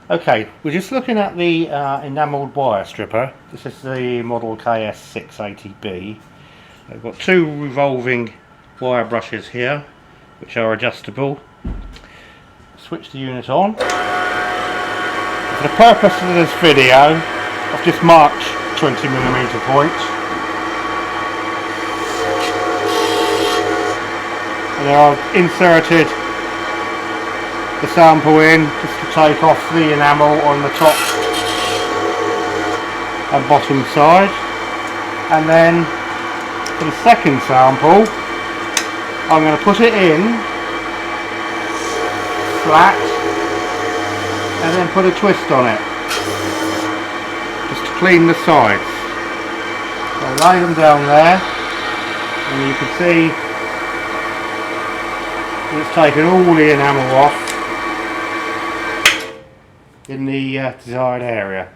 Okay, we're just looking at the enamelled wire stripper. This is the model KS680B. I've got two revolving wire brushes here, which are adjustable. Switch the unit on. For the purpose of this video, I've just marked 20mm point. And then I've inserted the sample in just to take off the enamel on the top and bottom side, and then for the second sample I'm going to put it in flat and then put a twist on it just to clean the sides. So lay them down there and you can see it's taken all the enamel off in the desired area.